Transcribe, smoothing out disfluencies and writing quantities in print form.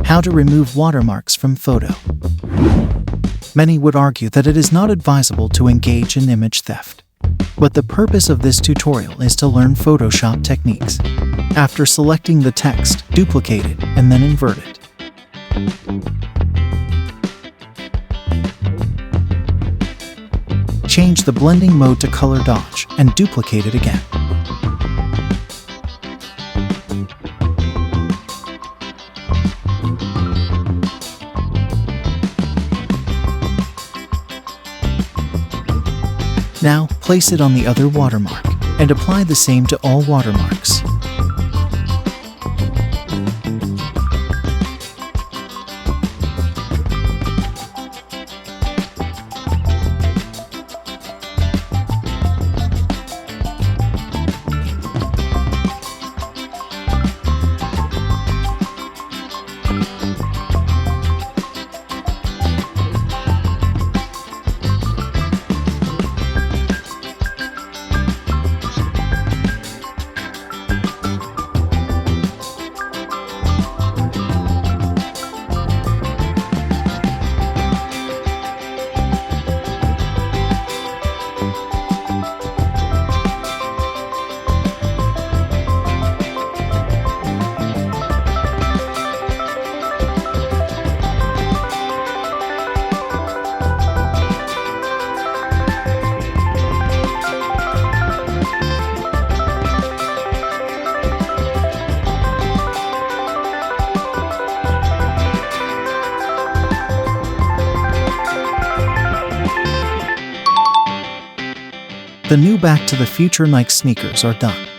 How to remove watermarks from photo. Many would argue that it is not advisable to engage in image theft. But the purpose of this tutorial is to learn Photoshop techniques. After selecting the text, duplicate it and then invert it. Change the blending mode to color dodge and duplicate it again. Now, place it on the other watermark, and apply the same to all watermarks. The new Back to the Future Nike sneakers are done.